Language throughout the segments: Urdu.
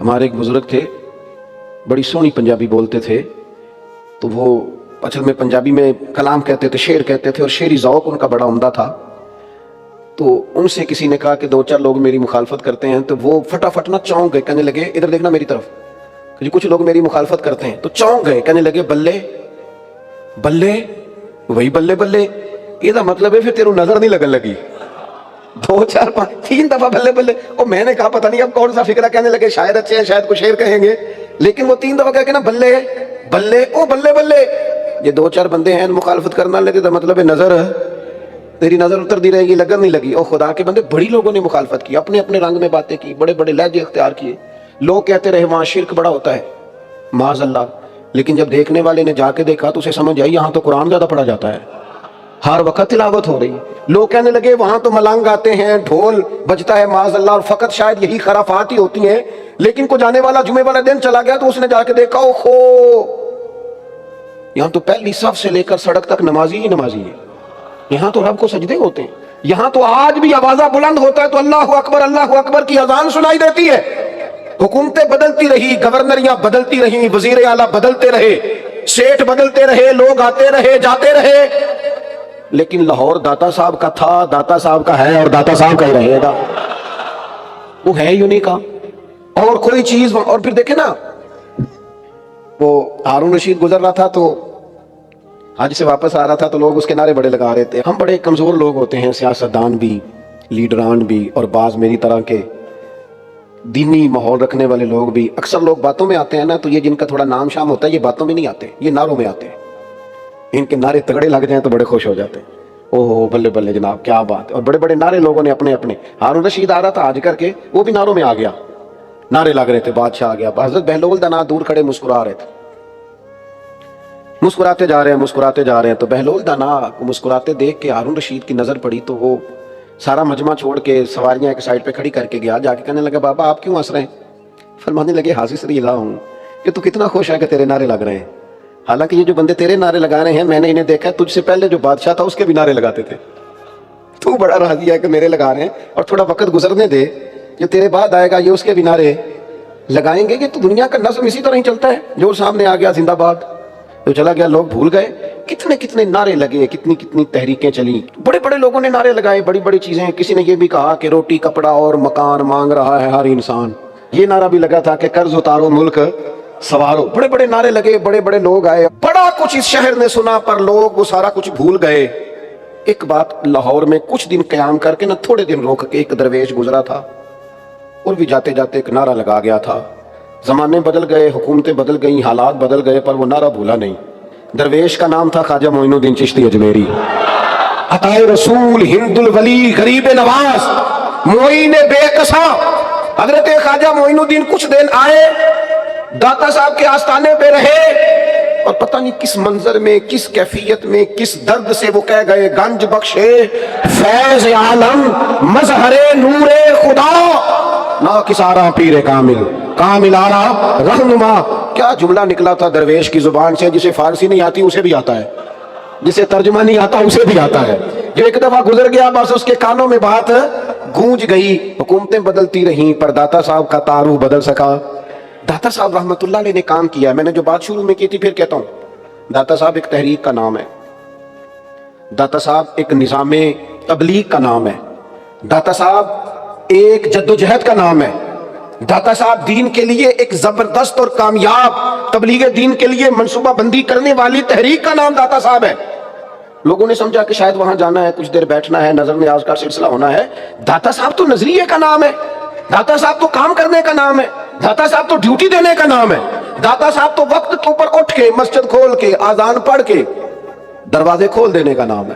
ہمارے ایک بزرگ تھے، بڑی سونی پنجابی بولتے تھے، تو وہ اصل میں پنجابی میں کلام کہتے تھے، شعر کہتے تھے، اور شعری ذوق ان کا بڑا عمدہ تھا۔ تو ان سے کسی نے کہا کہ دو چار لوگ میری مخالفت کرتے ہیں، تو وہ فٹافٹ نہ چونک گئے، کہنے لگے ادھر دیکھنا میری طرف، کہ کچھ لوگ میری مخالفت کرتے ہیں، تو چونک گئے، کہنے لگے بلے بلے، وہی بلے بلے، یہ مطلب ہے پھر تیرو نظر نہیں لگن لگی۔ دو چار پانچ تین دفعہ بلے بلے، اور میں نے کہا پتہ نہیں اب کون سا فکرہ، کہنے لگے شاید اچھے ہیں، شاید کچھ شعر کہیں گے، لیکن وہ تین دفعہ کہہ کے نا بلے بلے، او بلے بلے، یہ دو چار بندے ہیں مخالفت کرنا لگے، تو مطلب ہے نظر، تیری نظر اتر دی رہے گی، لگن نہیں لگی۔ اور خدا کے بندے، بڑی لوگوں نے مخالفت کی، اپنے اپنے رنگ میں باتیں کی، بڑے بڑے لہجے اختیار کیے، لوگ کہتے رہے وہاں شرک بڑا ہوتا ہے، معاذ اللہ، لیکن جب دیکھنے والے نے جا کے دیکھا تو اسے سمجھ آئی یہاں تو قرآن زیادہ پڑھا جاتا ہے، ہر وقت تلاوت ہو رہی۔ لوگ کہنے لگے وہاں تو ملنگ آتے ہیں، ڈھول بجتا ہے، معاذ اللہ، اور فقط شاید یہی خرافات ہی ہوتی ہیں، لیکن کو جانے والا جمعے والا دن چلا گیا تو اس نے جا کے دیکھا، اوہو، یہاں تو پہلی صف سے لے کر سڑک تک نمازی ہی نمازی ہے، یہاں تو رب کو سجدے ہوتے ہیں، یہاں تو آج بھی آوازہ بلند ہوتا ہے تو اللہ اکبر کی اذان سنائی دیتی ہے۔ حکومتیں بدلتی رہی، گورنریاں بدلتی رہی، وزیر اعلیٰ بدلتے رہے، سیٹ بدلتے رہے، لوگ آتے رہے جاتے رہے، لیکن لاہور داتا صاحب کا تھا، داتا صاحب کا ہے، اور داتا صاحب کا ہی رہے گا، وہ ہے یوں نہیں کا اور کوئی چیز۔ اور پھر دیکھیں نا، وہ ہارون رشید گزر رہا تھا تو حج سے واپس آ رہا تھا تو لوگ اس کے نعرے بڑے لگا رہے تھے۔ ہم بڑے کمزور لوگ ہوتے ہیں، سیاستدان بھی، لیڈران بھی، اور بعض میری طرح کے دینی ماحول رکھنے والے لوگ بھی، اکثر لوگ باتوں میں آتے ہیں نا، تو یہ جن کا تھوڑا نام شام ہوتا ہے یہ باتوں میں نہیں آتے، یہ نعروں میں آتے ہیں، ان کے نعرے تگڑے لگ جائیں تو بڑے خوش ہو جاتے ہیں، اوہ بلے بلے جناب کیا بات ہے۔ اور بڑے بڑے نعرے لوگوں نے اپنے اپنے، ہارون رشید آ رہا تھا حج کر کے، وہ بھی نعروں میں آ گیا، نعرے لگ رہے تھے، بادشاہ آ گیا، حضرت بہلول دانا دور کھڑے مسکرا رہے تھے، مسکراتے جا رہے ہیں، تو بہلول دانا کو مسکراتے دیکھ کے ہارون رشید کی نظر پڑی، تو وہ سارا مجمع چھوڑ کے سواریاں ایک سائڈ پہ کھڑی کر کے گیا، جا کے کہنے لگا بابا آپ کیوں ہنس رہے ہیں؟ فرمانے لگے حاضر رضی اللہ ہوں کہ تو کتنا خوش ہے کہ تیرے نعرے لگ رہے ہیں، حالانکہ یہ جو بندے تیرے نعرے لگا رہے ہیں میں نے انہیں دیکھا ہے، تجھ سے پہلے جو بادشاہ تھا اس کے بھی نعرے لگاتے تھے، تو بڑا راضی ہے کہ میرے لگا رہے ہیں، اور تھوڑا وقت گزرنے دے، جو تیرے بعد آئے گا یہ اس کے بھی نعرے لگائیں گے۔ یہ تو دنیا کا نظم اسی طرح ہی چلتا ہے، جو سامنے آ گیا زندہ باد، جو چلا گیا لوگ بھول گئے، کتنے کتنے نعرے لگے، کتنی کتنی تحریکیں چلی، بڑے بڑے لوگوں نے نعرے لگائے، بڑی بڑی چیزیں، کسی نے یہ بھی کہا کہ روٹی کپڑا اور مکان مانگ رہا ہے ہر انسان، یہ نعرہ بھی لگا تھا کہ قرض اتارو ملک سوارو، بڑے بڑے نعرے لگے، بڑے بڑے لوگ آئے، بڑا کچھ اس شہر نے سنا، پر لوگ وہ سارا کچھ بھول گئے۔ ایک بات، لاہور میں کچھ دن قیام کر کے نہ، تھوڑے دن روک کے ایک درویش گزرا تھا، اور بھی جاتے جاتے ایک نعرہ لگا گیا تھا، زمانے بدل گئے، حکومتیں بدل گئیں، حالات بدل گئے، پر وہ نعرہ بھولا نہیں۔ درویش کا نام تھا خواجہ معین الدین چشتی اجمیری، عطائے رسول، ہند الولی، غریب نواز، معین بے کساں۔ حضرت خواجہ معین الدین کچھ دن آئے، داتا صاحب کے آستانے پہ رہے، اور پتہ نہیں کس منظر میں، کس کیفیت میں، کس درد سے وہ کہہ گئے گنج بخشے فیض عالم مظہر نور خدا ناکسارا پیر کامل کامل آرا رہنما۔ کیا جملہ نکلا تھا درویش کی زبان سے، جسے فارسی نہیں آتی اسے بھی آتا ہے، جسے ترجمہ نہیں آتا اسے بھی آتا ہے، جو ایک دفعہ گزر گیا بس اس کے کانوں میں بات گونج گئی۔ حکومتیں بدلتی رہیں پر داتا صاحب کا تعارف بدل سکا۔ داتا صاحب رحمت اللہ علیہ نے کام کیا ہے، میں نے جو بات شروع میں کی تھی پھر کہتا ہوں، داتا صاحب ایک تحریک کا نام ہے، داتا صاحب ایک نظام تبلیغ کا نام ہے، داتا صاحب ایک جدوجہد کا نام ہے، داتا صاحب دین کے لیے ایک زبردست اور کامیاب تبلیغ دین کے لیے منصوبہ بندی کرنے والی تحریک کا نام داتا صاحب ہے۔ لوگوں نے سمجھا کہ شاید وہاں جانا ہے، کچھ دیر بیٹھنا ہے، نظر نیاز کا سلسلہ ہونا ہے۔ داتا صاحب تو نظریے کا نام ہے، داتا صاحب تو کام کرنے کا نام ہے، داتا صاحب تو ڈیوٹی دینے کا نام ہے، داتا صاحب تو وقت کے اوپر اٹھ کے مسجد کھول کے آذان پڑھ کے دروازے کھول دینے کا نام ہے،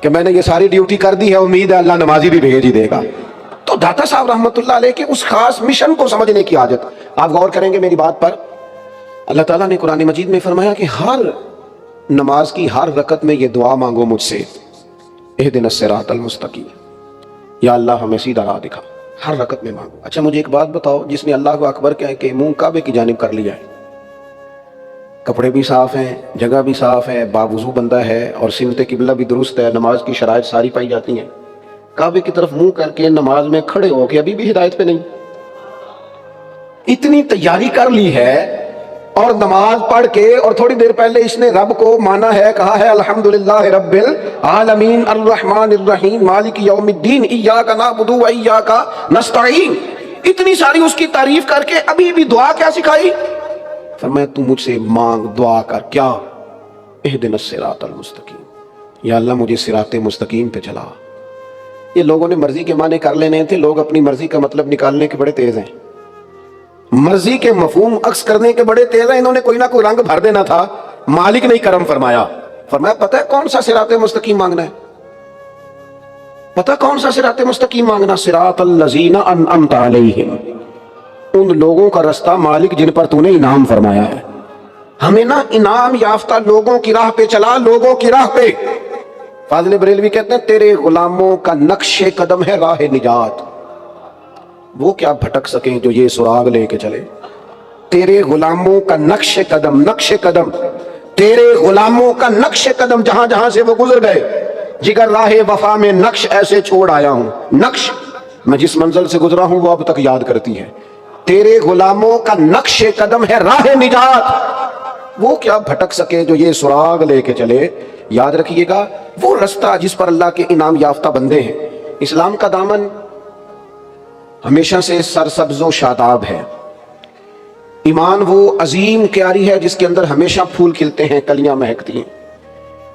کہ میں نے یہ ساری ڈیوٹی کر دی ہے، امید ہے اللہ نمازی بھی بھیج ہی دے گا۔ تو داتا صاحب رحمت اللہ علیہ کے اس خاص مشن کو سمجھنے کی حاجت۔ آپ غور کریں گے میری بات پر، اللہ تعالیٰ نے قرآن مجید میں فرمایا کہ ہر نماز کی ہر رکعت میں یہ دعا مانگو مجھ سے، اہدنا الصراط المستقیم، یا اللہ ہمیں سیدھا راہ دکھا، ہر رکعت میں مانگو۔ اچھا مجھے ایک بات بتاؤ، جس نے اللہ اکبر کہہ کے منہ کعبے کی جانب کر لیا ہے، کپڑے بھی صاف ہیں، جگہ بھی صاف ہے، باوضو بندہ ہے، اور سمت قبلہ بھی درست ہے، نماز کی شرائط ساری پائی جاتی ہیں، کعبے کی طرف منہ کر کے نماز میں کھڑے ہو کے ابھی بھی ہدایت پہ نہیں، اتنی تیاری کر لی ہے اور نماز پڑھ کے اور تھوڑی دیر پہلے اس نے رب کو مانا ہے، کہا ہے الحمدللہ رب العالمین الرحمن الرحیم مالک یوم الدین ایاک نعبد و ایاک نستعین، اتنی ساری اس کی تعریف کر کے ابھی بھی دعا کیا سکھائی؟ فرمایا تو مجھ سے مانگ، دعا کر، کیا؟ اہدنا الصراط المستقیم، یا اللہ مجھے صراط مستقیم پہ چلا۔ یہ لوگوں نے مرضی کے معنی کر لینے تھے، لوگ اپنی مرضی کا مطلب نکالنے کے بڑے تیز ہیں، مرضی کے مفہوم عکس کرنے کے بڑے تیز ہیں، انہوں نے کوئی نہ کوئی رنگ بھر دینا تھا۔ مالک نے کرم فرمایا، فرمایا پتہ ہے کون سا صراط مستقیم مانگنا ہے؟ پتہ کون سا صراط مستقیم مانگنا؟ صراط الذین انعمت علیہم، ان لوگوں کا رستہ مالک جن پر تو نے انعام فرمایا ہے۔ ہمیں نہ انعام یافتہ لوگوں کی راہ پہ چلا، لوگوں کی راہ پہ۔ فاضل بریلوی کہتے ہیں تیرے غلاموں کا نقش قدم ہے راہ نجات، وہ کیا بھٹک سکیں جو یہ سراغ لے کے چلے۔ تیرے غلاموں کا نقش قدم، نقش قدم، تیرے غلاموں کا نقش قدم، جہاں جہاں سے وہ گزر گئے، جگر راہ وفا میں نقش ایسے چھوڑ آیا ہوں۔ نقش، میں جس منزل سے گزرا ہوں وہ اب تک یاد کرتی ہے۔ تیرے غلاموں کا نقش قدم ہے راہ نجات، وہ کیا بھٹک سکے جو یہ سراغ لے کے چلے۔ یاد رکھیے گا وہ رستہ جس پر اللہ کے انعام یافتہ بندے ہیں۔ اسلام کا دامن ہمیشہ سے سرسبز و شاداب ہے۔ ایمان وہ عظیم کیاری ہے جس کے اندر ہمیشہ پھول کھلتے ہیں، کلیاں مہکتی ہیں۔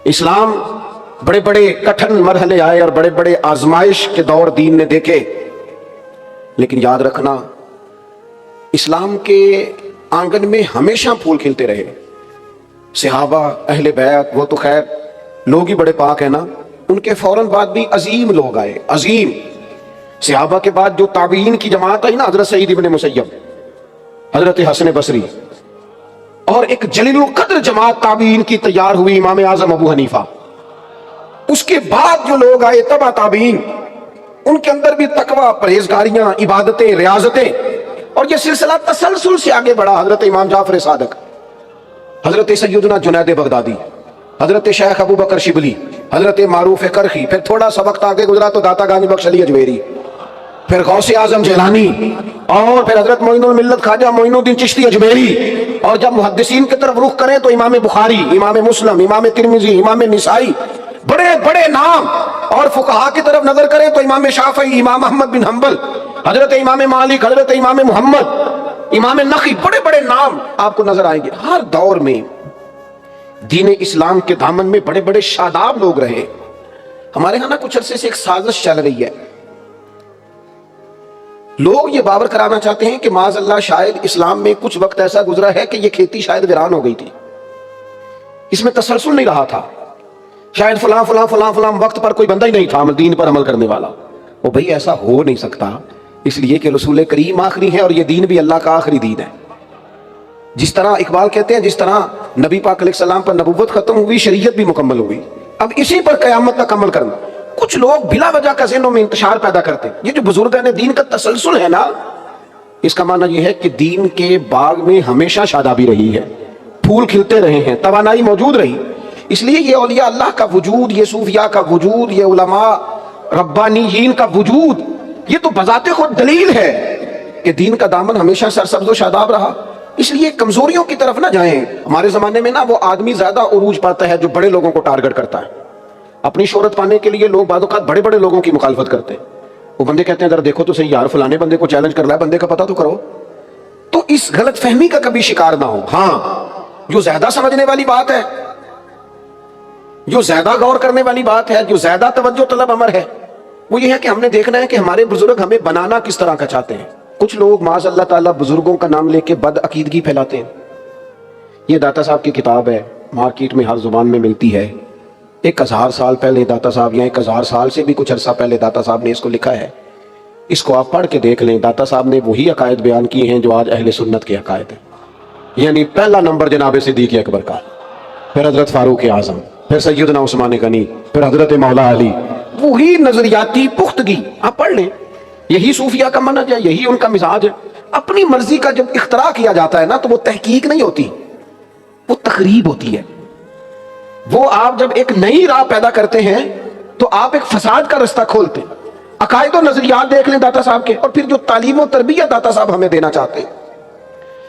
اسلام بڑے بڑے کٹھن مرحلے آئے اور بڑے بڑے آزمائش کے دور دین نے دیکھے، لیکن یاد رکھنا اسلام کے آنگن میں ہمیشہ پھول کھلتے رہے۔ صحابہ، اہل بیت، وہ تو خیر لوگ ہی بڑے پاک ہیں نا، ان کے فوراً بعد بھی عظیم لوگ آئے، عظیم۔ صحابہ کے بعد جو تابعین کی جماعت آئی نا، حضرت سعید ابن مسیب، حضرت حسن بصری، اور ایک جلیل القدر جماعت تابعین کی تیار ہوئی، امام اعظم ابو حنیفہ۔ اس کے بعد جو لوگ آئے تبع تابعین، ان کے اندر بھی تقوی، پرہیزگاریاں، عبادتیں، ریاضتیں، اور یہ سلسلہ تسلسل سے آگے بڑھا۔ حضرت امام جعفر صادق، حضرت سیدنا جنید بغدادی، حضرت شیخ ابو بکر شبلی، حضرت معروف کرخی، پھر تھوڑا سا وقت آگے گزرا تو داتا گانی بخش علی اجمیری، پھر غوث اعظم جیلانی، اور پھر حضرت معین الملت خواجہ معین الدین چشتی اجمیری، اور جب محدثین کی طرف رخ کریں تو امام بخاری، امام مسلم، امام ترمذی، امام نسائی، بڑے بڑے نام، اور فقہا کی طرف نظر کریں تو امام شافعی، امام احمد بن حنبل، حضرت امام مالک، حضرت امام محمد، امام نخعی، بڑے بڑے نام آپ کو نظر آئیں گے۔ ہر دور میں دین اسلام کے دامن میں بڑے بڑے شاداب لوگ رہے۔ ہمارے ہاں نا کچھ عرصے سے ایک سازش چل رہی ہے، لوگ یہ باور کرانا چاہتے ہیں کہ معاذ اللہ شاید اسلام میں کچھ وقت ایسا گزرا ہے کہ یہ کھیتی شاید ویران ہو گئی تھی، اس میں تسلسل نہیں رہا تھا، شاید فلاں فلاں فلاں فلاں وقت پر کوئی بندہ ہی نہیں تھا دین پر عمل کرنے والا۔ وہ بھئی ایسا ہو نہیں سکتا، اس لیے کہ رسول کریم آخری ہے اور یہ دین بھی اللہ کا آخری دین ہے۔ جس طرح اقبال کہتے ہیں، جس طرح نبی پاک علیہ السلام پر نبوت ختم ہوئی، شریعت بھی مکمل ہوئی، اب اسی پر قیامت تک عمل کرنا۔ کچھ لوگ بلا وجہ کا ذہنوں میں انتشار پیدا کرتے ہیں۔ یہ جو بزرگان دین کا تسلسل ہے نا، اس کا معنی یہ ہے کہ دین کے باغ میں ہمیشہ شادابی رہی ہے، پھول کھلتے رہے ہیں، توانائی موجود رہی۔ اس لیے یہ اولیاء اللہ کا وجود، یہ صوفیاء کا وجود، یہ علماء ربانیین کا وجود، یہ تو بذات خود دلیل ہے کہ دین کا دامن ہمیشہ سرسبز و شاداب رہا۔ اس لیے کمزوریوں کی طرف نہ جائیں۔ ہمارے زمانے میں نا وہ آدمی زیادہ عروج پاتا ہے جو بڑے لوگوں کو ٹارگٹ کرتا ہے۔ اپنی شہرت پانے کے لیے لوگ بعض اوقات بڑے بڑے لوگوں کی مخالفت کرتے ہیں۔ وہ بندے کہتے ہیں ذرا دیکھو تو صحیح یار، فلانے بندے کو چیلنج کر رہا ہے، بندے کا پتہ تو کرو۔ تو اس غلط فہمی کا کبھی شکار نہ ہو۔ ہاں، جو زیادہ سمجھنے والی بات ہے، جو زیادہ غور کرنے والی بات ہے، جو زیادہ توجہ طلب امر ہے، وہ یہ ہے کہ ہم نے دیکھنا ہے کہ ہمارے بزرگ ہمیں بنانا کس طرح کا چاہتے ہیں۔ کچھ لوگ معاذ اللہ تعالیٰ بزرگوں کا نام لے کے بد عقیدگی پھیلاتے ہیں۔ یہ داتا صاحب کی کتاب ہے، مارکیٹ میں ہر زبان میں ملتی ہے۔ 1000 سال پہلے داتا صاحب، یا 1000 سال سے بھی کچھ عرصہ پہلے داتا صاحب نے اس کو لکھا ہے۔ اس کو آپ پڑھ کے دیکھ لیں۔ داتا صاحب نے وہی عقائد بیان کیے ہیں جو آج اہل سنت کے عقائد ہیں، یعنی پہلا نمبر جناب صدیق اکبر کا، پھر حضرت فاروق اعظم، پھر سیدنا عثمان غنی، پھر حضرت مولا علی، وہی نظریاتی پختگی آپ پڑھ لیں۔ یہی صوفیہ کا منہج ہے، یہی ان کا مزاج ہے۔ اپنی مرضی کا جب اختراع کیا جاتا ہے نا تو وہ تحقیق نہیں ہوتی، وہ تقریب ہوتی ہے۔ وہ آپ جب ایک نئی راہ پیدا کرتے ہیں تو آپ ایک فساد کا رستہ کھولتے ہیں۔ عقائد و نظریات دیکھ لیں داتا صاحب کے، اور پھر جو تعلیم و تربیت داتا صاحب ہمیں دینا چاہتے ہیں،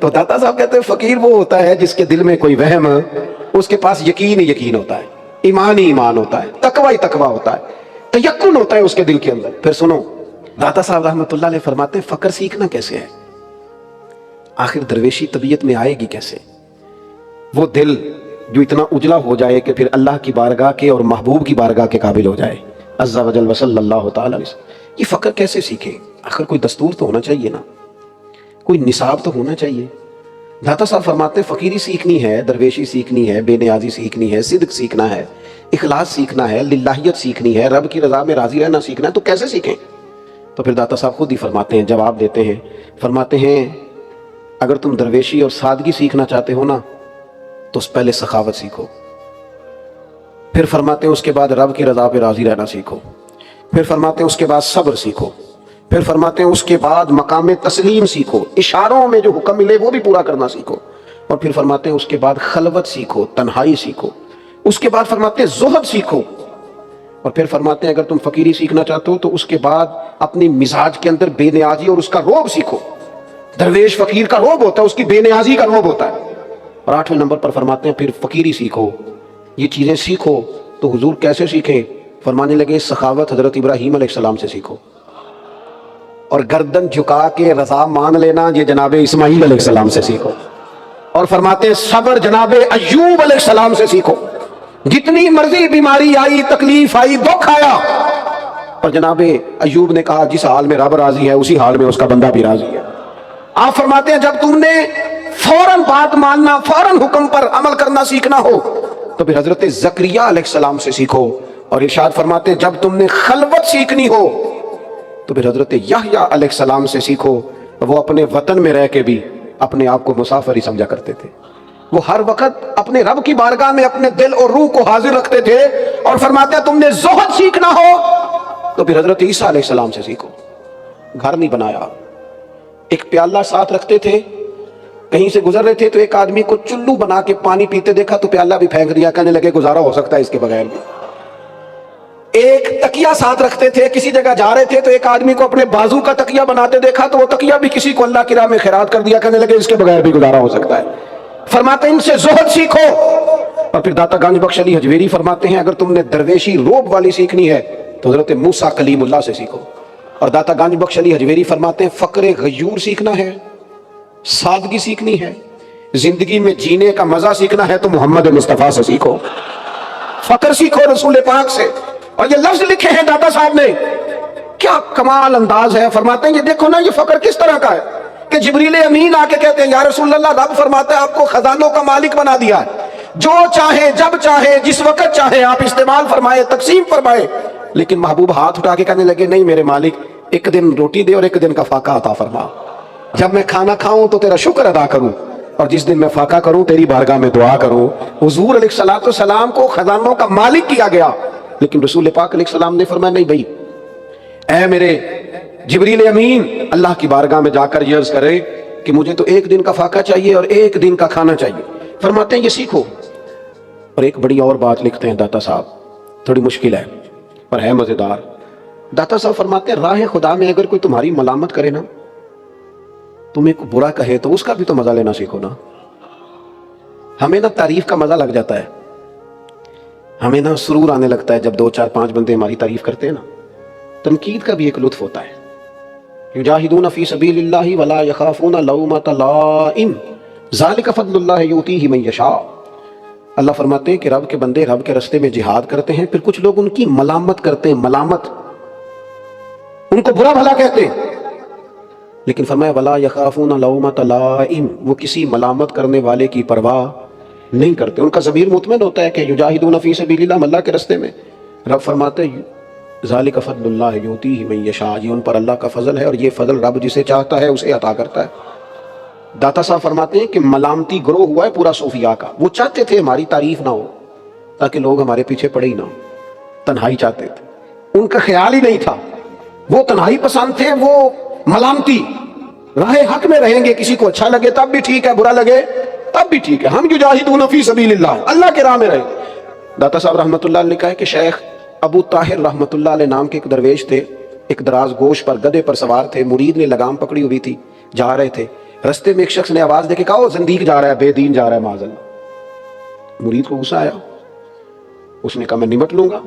تو داتا صاحب کہتے ہیں فقیر وہ ہوتا ہے جس کے دل میں کوئی وہم، اس کے پاس یقین ہی یقین ہوتا ہے، ایمان ہی ایمان ہوتا ہے، تقوی ہی تقوی ہوتا ہے، تیقن ہوتا ہے اس کے دل کے اندر۔ پھر سنو، داتا صاحب رحمۃ اللہ علیہ فرماتے ہیں فقر سیکھنا کیسے ہے، آخر درویشی طبیعت میں آئے گی کیسے؟ وہ دل جو اتنا اجلا ہو جائے کہ پھر اللہ کی بارگاہ کے اور محبوب کی بارگاہ کے قابل ہو جائے، عز و جل وصلی اللہ تعالی علیہ وسلم۔ یہ فقر کیسے سیکھے؟ آخر کوئی دستور تو ہونا چاہیے نا، کوئی نصاب تو ہونا چاہیے۔ داتا صاحب فرماتے ہیں فقیری سیکھنی ہے، درویشی سیکھنی ہے، بے نیازی سیکھنی ہے، صدق سیکھنا ہے، اخلاص سیکھنا ہے، للہیت سیکھنی ہے، رب کی رضا میں راضی رہنا سیکھنا ہے، تو کیسے سیکھیں؟ تو پھر داتا صاحب خود ہی فرماتے ہیں، جواب دیتے ہیں، فرماتے ہیں اگر تم درویشی اور سادگی سیکھنا چاہتے ہو نا تو اس پہلے سخاوت سیکھو، پھر فرماتے ہیں اس کے بعد رب کی رضا پہ راضی رہنا سیکھو، پھر فرماتے ہیں اس کے بعد صبر سیکھو، پھر فرماتے ہیں اس کے بعد مقام تسلیم سیکھو، اشاروں میں جو حکم ملے وہ بھی پورا کرنا سیکھو، اور پھر فرماتے ہیں اس کے بعد خلوت سیکھو، تنہائی سیکھو، اس کے بعد فرماتے ہیں زہد سیکھو، اور پھر فرماتے ہیں اگر تم فقیری سیکھنا چاہتے ہو تو اس کے بعد اپنی مزاج کے اندر بے نیازی اور اس کا روب سیکھو۔ درویش فقیر کا روب ہوتا ہے، اس کی بے نیازی کا روب ہوتا ہے۔ اور 8ویں نمبر پر فرماتے ہیں پھر فقیری سیکھو، یہ چیزیں سیکھو۔ تو حضور کیسے سیکھیں؟ فرمانے لگے سخاوت حضرت ابراہیم علیہ السلام سے سیکھو، اور گردن جھکا کے رضا مان لینا یہ جناب اسماعیل علیہ السلام سے سیکھو، اور فرماتے ہیں صبر جناب ایوب علیہ السلام سے سیکھو۔ جتنی مرضی بیماری آئی، تکلیف آئی، دکھ آیا، اور جناب ایوب نے کہا جس حال میں رب راضی ہے اسی حال میں اس کا بندہ بھی راضی ہے۔ آپ فرماتے ہیں جب تم نے فوراً بات ماننا، فوراً حکم پر عمل کرنا سیکھنا ہو تو پھر حضرت زکریا علیہ السلام سے سیکھو، اور ارشاد فرماتے ہیں جب تم نے خلوت سیکھنی ہو تو پھر حضرت یحییٰ علیہ السلام سے سیکھو۔ وہ اپنے وطن میں رہ کے بھی اپنے آپ کو مسافر ہی سمجھا کرتے تھے، وہ ہر وقت اپنے رب کی بارگاہ میں اپنے دل اور روح کو حاضر رکھتے تھے، اور فرماتے ہیں تم نے زہد سیکھنا ہو تو پھر حضرت عیسیٰ علیہ السلام سے سیکھو۔ گھر نہیں بنایا، ایک پیالہ ساتھ رکھتے تھے، کہیں سے گزر رہے تھے تو ایک آدمی کو چلو بنا کے پانی پیتے دیکھا تو پیالہ بھی پھینک دیا، کہنے لگے گزارا ہو سکتا ہے اس کے بغیر بھی۔ ایک تکیہ ساتھ رکھتے تھے، کسی جگہ جا رہے تھے تو ایک آدمی کو اپنے بازو کا تکیہ بناتے دیکھا تو وہ تکیہ بھی کسی کو اللہ کی راہ میں خیرات کر دیا، کہنے لگے اس کے بغیر بھی گزارا ہو سکتا ہے۔ فرماتے ہیں ان سے زہد سیکھو۔ اور پھر داتا گنج بخش علی حجویری فرماتے ہیں اگر تم نے درویشی روب والی سیکھنی ہے تو حضرت موسیٰ کلیم اللہ سے سیکھو۔ اور داتا گنج بخش علی حجویری فرماتے ہیں فقر غیور سیکھنا ہے، سادگی سیکھنی ہے، زندگی میں جینے کا مزہ سیکھنا ہے تو محمد مصطفیٰ سے سیکھو۔ فقر سیکھو رسول پاک سے۔ اور یہ لفظ لکھے ہیں داتا صاحب نے، کیا کمال انداز ہے۔ فرماتے ہیں یہ دیکھو نا یہ فقر کس طرح کا ہے کہ جبریل امین آ کے کہتے ہیں یا رسول اللہ رب فرماتا ہے آپ کو خزانوں کا مالک بنا دیا ہے، جو چاہے جب چاہے جس وقت چاہے آپ استعمال فرمائے، تقسیم فرمائے۔ لیکن محبوب ہاتھ اٹھا کے کہنے لگے نہیں میرے مالک، ایک دن روٹی دے اور ایک دن کا فاقہ عطا فرما، جب میں کھانا کھاؤں تو تیرا شکر ادا کروں، اور جس دن میں فاقہ کروں تیری بارگاہ میں دعا کروں۔ حضور علیہ السلام کو خزانوں کا مالک کیا گیا، لیکن رسول پاک علیہ السلام نے فرمایا نہیں بھائی، اے میرے جبریل امین اللہ کی بارگاہ میں جا کر یہ عرض کرے کہ مجھے تو ایک دن کا فاقہ چاہیے اور ایک دن کا کھانا چاہیے۔ فرماتے ہیں یہ سیکھو۔ اور ایک بڑی اور بات لکھتے ہیں داتا صاحب، تھوڑی مشکل ہے پر ہے مزیدار۔ داتا صاحب فرماتے ہیں راہ خدا میں اگر کوئی تمہاری ملامت کرے نا، تمہیں کو برا کہے تو اس کا بھی تو مزہ لینا سیکھو نا۔ ہمیں نا تعریف کا مزہ لگ جاتا ہے، ہمیں نا سرور آنے لگتا ہے جب 2 4 5 بندے ہماری تعریف کرتے ہیں نا۔ تنقید کا بھی ایک لطف ہوتا ہے، یجاہدون فی سبیل اللہ ولا یخافون لومۃ لائم ذالک فضل اللہ یؤتیہ من یشاء۔ اللہ فرماتے ہیں کہ رب کے بندے رب کے رستے میں جہاد کرتے ہیں، پھر کچھ لوگ ان کی ملامت کرتے ہیں، ملامت، ان کو برا بھلا کہتے ہیں، لیکن فرمایا ولا یخافون لومۃ لائم، وہ کسی ملامت کرنے والے کی پرواہ نہیں کرتے، ان کا ضمیر مطمئن ہوتا ہے کہ یجاہدون فی سبیل اللہ، اللہ کے رستے میں۔ رب فرماتے ہیں ذالک فضل اللہ یؤتیہ من یشاء، یہ ان پر اللہ کا فضل ہے اور یہ فضل رب جسے چاہتا ہے اسے عطا کرتا ہے۔ داتا صاحب فرماتے ہیں کہ ملامتی گروہ ہوا ہے پورا صوفیاء کا، وہ چاہتے تھے ہماری تعریف نہ ہو تاکہ لوگ ہمارے پیچھے پڑے ہی نہ ہو، تنہائی چاہتے تھے، ان کا خیال ہی نہیں تھا، وہ تنہائی پسند تھے، وہ ملامتی، راہ حق میں رہیں گے، کسی کو اچھا لگے تب بھی ٹھیک ہے، برا لگے تب بھی ٹھیک ہے، ہم یجاہدون فی سبیل اللہ، اللہ کے راہ میں رہیں۔ داتا صاحب رحمۃ اللہ علیہ نے کہا ہے کہ شیخ ابو طاہر رحمۃ اللہ علیہ نام کے ایک درویش تھے، ایک دراز گوش پر گدھے پر سوار تھے، مرید نے لگام پکڑی ہوئی تھی، جا رہے تھے، رستے میں ایک شخص نے آواز دے کے کہا وہ زندیق جا رہا ہے، بے دین جا رہا ہے معاذ اللہ۔ مرید کو غصہ آیا، اس نے کہا میں نمٹ لوں گا۔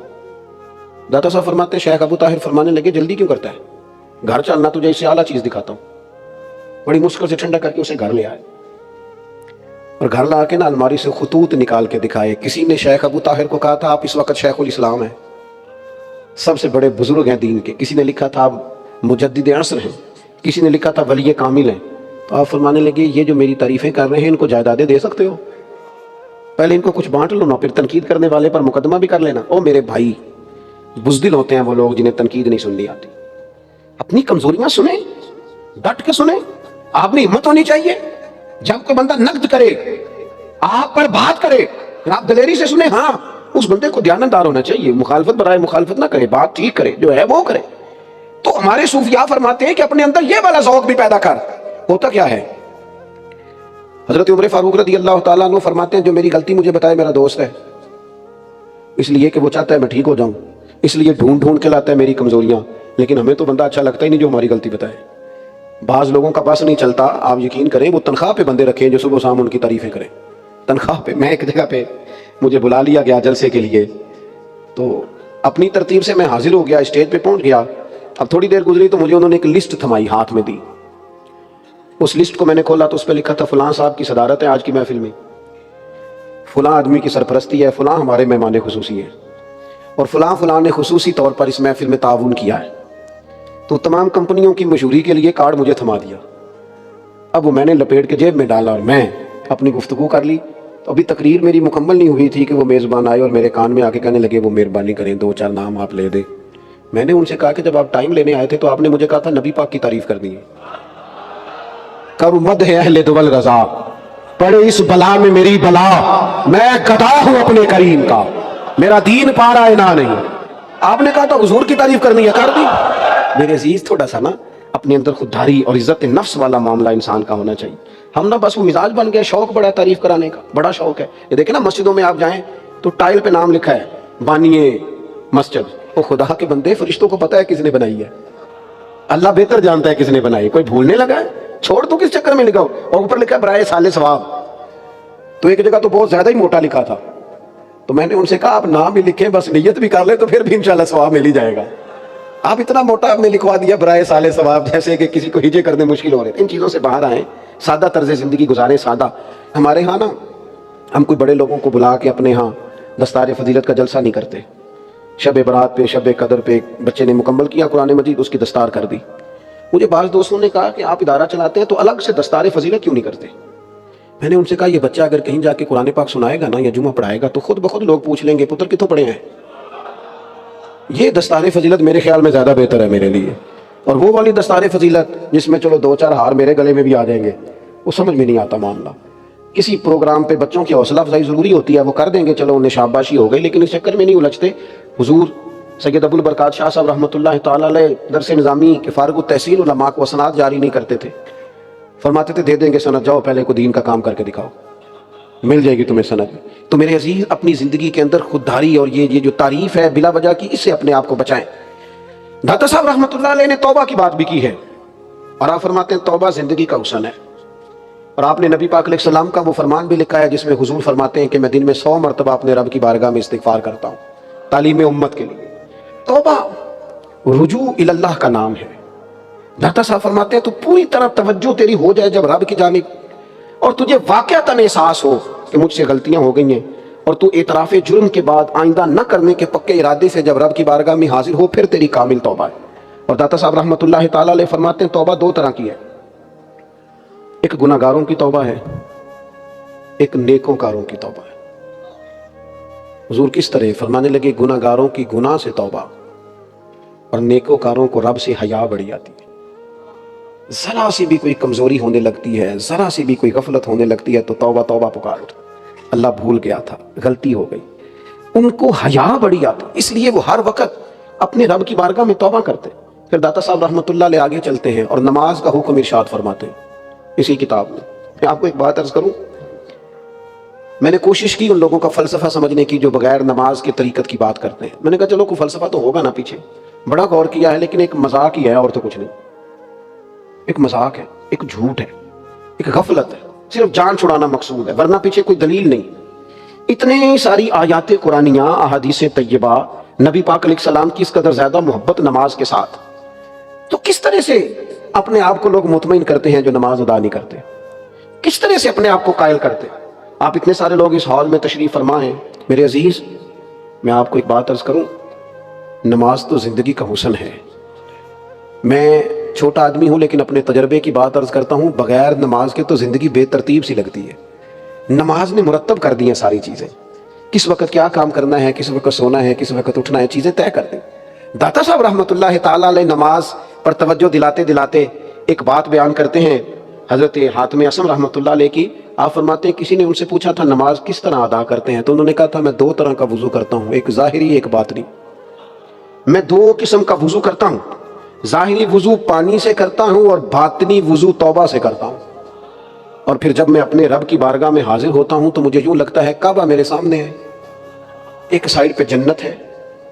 داتا صاحب فرماتے ہیں شیخ ابو طاہر فرمانے لگے جلدی کیوں کرتا ہے، گھر چلنا تجھے اس سے اعلیٰ چیز دکھاتا ہوں۔ بڑی مشکل سے ٹھنڈا کر کے اسے گھر لے آئے، اور گھر لا کے نا الماری سے خطوط نکال کے دکھائے۔ کسی نے شیخ ابو طاہر کو کہا تھا آپ اس وقت شیخ الاسلام ہیں، سب سے بڑے بزرگ ہیں دین کے، کسی نے لکھا تھا آپ مجدد عصر ہیں، کسی نے لکھا تھا ولی کامل ہیں۔ تو آپ فرمانے لگے یہ جو میری تعریفیں کر رہے ہیں ان کو جائیدادیں دے سکتے ہو، پہلے ان کو کچھ بانٹ لو نا، پھر تنقید کرنے والے پر مقدمہ بھی کر لینا۔ او میرے بھائی، بزدل ہوتے ہیں وہ لوگ جنہیں تنقید نہیں سننی آتی۔ اپنی کمزوریاں سنیں، ڈٹ کے سنیں۔ آپ میں ہمت ہونی چاہیے، جب کوئی بندہ نقد کرے، آپ پر بات کرے، آپ دلیری سے سنیں۔ ہاں، اس بندے کو دیانتدار ہونا چاہیے، مخالفت برائے مخالفت نہ کرے، بات ٹھیک کرے، جو ہے وہ کرے۔ تو ہمارے صوفیاء فرماتے ہیں کہ اپنے اندر یہ والا ذوق بھی پیدا کر۔ ہوتا کیا ہے، حضرت عمر فاروق رضی اللہ تعالیٰ عنہ فرماتے ہیں جو میری غلطی مجھے بتائے میرا دوست ہے، اس لیے کہ وہ چاہتا ہے میں ٹھیک ہو جاؤں، اس لیے ڈھونڈ ڈھونڈ کے لاتا ہے میری کمزوریاں، لیکن ہمیں تو بندہ اچھا لگتا ہی نہیں جو ہماری غلطی بتائے۔ بعض لوگوں کا بس نہیں چلتا، آپ یقین کریں وہ تنخواہ پہ بندے رکھیں جو صبح شام ان کی تعریفیں کریں، تنخواہ پہ۔ میں ایک جگہ پہ مجھے بلا لیا گیا جلسے کے لیے، تو اپنی ترتیب سے میں حاضر ہو گیا، اسٹیج پہ پہنچ گیا۔ اب تھوڑی دیر گزری تو مجھے انہوں نے ایک لسٹ تھمائی، ہاتھ میں دی۔ اس لسٹ کو میں نے کھولا تو اس پہ لکھا تھا فلاں صاحب کی صدارت ہے آج کی محفل میں، فلاں آدمی کی سرپرستی ہے، فلاں ہمارے مہمان خصوصی ہیں، اور فلاں فلاں نے خصوصی طور پر اس محفل میں تعاون کیا ہے۔ تو تمام کمپنیوں کی مشہوری کے لیے کارڈ مجھے تھما دیا۔ اب وہ میں نے لپیٹ کے جیب میں ڈالا اور میں اپنی گفتگو کر لی۔ تو ابھی تقریر میری مکمل نہیں ہوئی تھی کہ وہ میزبان آئے اور میرے کان میں آ کے کہنے لگے وہ مہربانی کریں 2-4 نام آپ لے دیں۔ میں نے ان سے کہا کہ جب آپ ٹائم لینے آئے تھے تو آپ نے مجھے کہا تھا نبی پاک کی تعریف کرنی ہے۔ کرو مد ہے اہل دول رضا، پڑے اس بلا میں میری بلا، میں گدا ہوں اپنے کریم کا، میرا دین پارا ہے نہ نہیں۔ آپ نے کہا تو حضور کی تعریف کرنی ہے، کر دی۔ میرے عزیز تھوڑا سا نا اپنے اندر خودداری اور عزت نفس والا معاملہ انسان کا ہونا چاہیے۔ ہم نا بس وہ مزاج بن گیا، شوق بڑا تعریف کرانے کا، بڑا شوق ہے۔ یہ دیکھیں نا مسجدوں میں آپ جائیں تو ٹائل پہ نام لکھا ہے بانیے مسجد، وہ خدا کے بندے فرشتوں کو پتہ ہے کس نے بنائی ہے، اللہ بہتر جانتا ہے کس نے بنائی، کوئی بھولنے لگا ہے، چھوڑ تو کس چکر میں لکھا ہو، اور اوپر لکھا ہے برائے سال ثواب۔ تو ایک جگہ تو بہت زیادہ ہی موٹا لکھا تھا، تو میں نے ان سے کہا آپ نام بھی لکھیں بس نیت بھی کر لیں تو پھر بھی انشاءاللہ ثواب مل ہی جائے گا۔ آپ اتنا موٹا آپ نے لکھوا دیا برائے سال ثواب، جیسے کہ کسی کو ہجے کرنے مشکل ہو رہے۔ ان چیزوں سے باہر آئیں، سادہ طرز زندگی گزاریں، سادہ۔ ہمارے ہاں نا ہم کوئی بڑے لوگوں کو بلا کے اپنے ہاں دستار فضیلت کا جلسہ نہیں کرتے۔ شب برات پہ، شب قدر پہ بچے نے مکمل کیا قرآن مجید، اس کی دستار کر دی۔ مجھے بعض دوستوں نے کہا کہ آپ ادارہ چلاتے ہیں تو الگ سے دستار فضیلت کیوں نہیں کرتے؟ میں نے ان سے کہا یہ بچہ اگر کہیں جا کے قرآن پاک سنائے گا نا یا جمعہ پڑھائے گا تو خود بخود لوگ پوچھ لیں گے پتر کتوں پڑھے ہیں۔ یہ دستار فضیلت میرے خیال میں زیادہ بہتر ہے میرے لیے، اور وہ والی دستار فضیلت جس میں چلو 2-4 ہار میرے گلے میں بھی آ جائیں گے، وہ سمجھ میں نہیں آتا معاملہ۔ کسی پروگرام پہ بچوں کی حوصلہ افزائی ضروری ہوتی ہے، وہ کر دیں گے، چلو انہیں شاباشی ہو گئی، لیکن اس چکر میں نہیں الجھتے۔ حضور سید ابو البرکات شاہ صاحب رحمۃ اللہ تعالیٰ علیہ درس نظامی کے فارغ التحصیل علماء کو اسناد جاری نہیں کرتے تھے، فرماتے تھے دے دیں گے سند، جاؤ پہلے کو دین کا کام کر کے دکھاؤ، مل جائے گی تمہیں سند۔ تو میرے عزیز اپنی زندگی کے اندر خودداری اور یہ جو تعریف ہے بلا وجہ کی، اس سے اپنے آپ کو بچائیں۔ داتا صاحب رحمۃ اللہ علیہ نے توبہ کی بات بھی کی ہے، اور آپ فرماتے ہیں توبہ زندگی کا حسن ہے، اور آپ نے نبی پاک علیہ السلام کا وہ فرمان بھی لکھا ہے جس میں حضور فرماتے ہیں کہ میں دن میں 100 مرتبہ اپنے رب کی بارگاہ میں استغفار کرتا ہوں تعلیم امت کے لیے۔ توبہ رجوع اللہ کا نام ہے۔ داتا صاحب فرماتے ہیں تو پوری طرح توجہ تیری ہو جائے جب رب کی جانب، اور تجھے واقعتاً احساس ہو کہ مجھ سے غلطیاں ہو گئی ہیں، اور تو اعتراف جرم کے بعد آئندہ نہ کرنے کے پکے ارادے سے جب رب کی بارگاہ میں حاضر ہو، پھر تیری کامل توبہ ہے۔ اور داتا صاحب رحمۃ اللہ تعالیٰ علیہ فرماتے ہیں توبہ 2 طرح کی ہے، ایک گناہ گاروں کی توبہ ہے، ایک نیکوں کاروں کی توبہ ہے۔ حضور کس طرح فرمانے لگے گناہ گاروں کی گناہ سے توبہ، اور نیکوں کاروں کو رب سے حیا بڑی آتی ہے۔ ذرا سی بھی کوئی کمزوری ہونے لگتی ہے، ذرا سی بھی کوئی غفلت ہونے لگتی ہے تو توبہ توبہ پکار اٹھ، اللہ بھول گیا تھا، غلطی ہو گئی۔ ان کو حیا بڑی آتی، اس لیے وہ ہر وقت اپنے رب کی بارگاہ میں توبہ کرتے۔ پھر داتا صاحب رحمۃ اللہ علیہ آگے چلتے ہیں اور نماز کا حکم ارشاد فرماتے ہیں اسی کتاب میں۔ میں آپ کو ایک بات عرض کروں، میں نے کوشش کی ان لوگوں کا فلسفہ سمجھنے کی جو بغیر نماز کے طریقت کی بات کرتے ہیں۔ میں نے کہا چلو کوئی فلسفہ تو ہوگا نا پیچھے، بڑا غور کیا ہے، لیکن ایک مذاق ہی ہے اور تو کچھ نہیں، ایک مذاق ہے، ایک جھوٹ ہے۔ ایک غفلت ہے، صرف جان چھڑانا مقصود ہے، ورنہ پیچھے کوئی دلیل نہیں۔ اتنے ساری آیات قرآنیہ، احادیث طیبہ، نبی پاک علیہ السلام کی اس قدر زیادہ محبت نماز کے ساتھ، تو کس طرح سے اپنے آپ کو لوگ مطمئن کرتے ہیں جو نماز ادا نہیں کرتے؟ کس طرح سے اپنے آپ کو قائل کرتے؟ آپ اتنے سارے لوگ اس ہال میں تشریف فرما ہیں، میرے عزیز میں آپ کو ایک بات عرض کروں، نماز تو زندگی کا حسن ہے۔ میں چھوٹا آدمی ہوں لیکن اپنے تجربے کی بات عرض کرتا ہوں، بغیر نماز کے تو زندگی بے ترتیب سی لگتی ہے۔ نماز نے مرتب کر دی ہیں ساری چیزیں، کس وقت کیا کام کرنا ہے، کس وقت سونا ہے، کس وقت اٹھنا ہے، چیزیں طے کر دیں۔ داتا صاحب رحمۃ اللہ تعالیٰ علیہ نماز پر توجہ دلاتے دلاتے ایک بات بیان کرتے ہیں حضرت حاتم اسم رحمۃ اللہ علیہ کی۔ آپ فرماتے ہیں کسی نے ان سے پوچھا تھا نماز کس طرح ادا کرتے ہیں، تو انہوں نے کہا تھا میں دو طرح کا وضو کرتا ہوں، ایک ظاہری ایک باطنی۔ میں دو قسم کا وضو کرتا ہوں، ظاہری وضو پانی سے کرتا ہوں اور باطنی وضو توبہ سے کرتا ہوں۔ اور پھر جب میں اپنے رب کی بارگاہ میں حاضر ہوتا ہوں تو مجھے یوں لگتا ہے کعبہ میرے سامنے ہے، ایک سائیڈ پہ جنت ہے،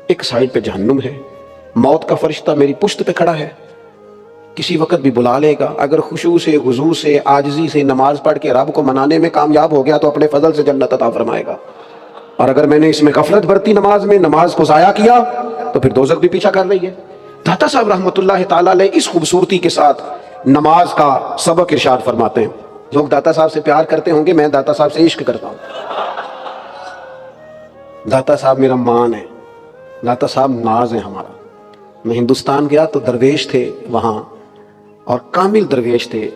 ایک سائیڈ پہ جہنم ہے، موت کا فرشتہ میری پشت پہ کھڑا ہے، کسی وقت بھی بلا لے گا۔ اگر خشوع سے، خضوع سے، عاجزی سے نماز پڑھ کے رب کو منانے میں کامیاب ہو گیا تو اپنے فضل سے جنت عطا فرمائے گا، اور اگر میں نے اس میں غفلت برتی نماز میں، نماز کو ضائع کیا، تو پھر دوزخ بھی پیچھا کر رہی ہے۔ داتا صاحب رحمۃ اللہ تعالیٰ علیہ اس خوبصورتی کے ساتھ نماز کا سبق ارشاد فرماتے ہیں۔ لوگ داتا صاحب سے پیار کرتے ہوں گے، میں داتا صاحب سے عشق کرتا ہوں۔ داتا صاحب میرا مان ہے، داتا صاحب ناز ہے ہمارا۔ میں ہندوستان گیا تو درویش تھے وہاں، اور کامل درویش تھے،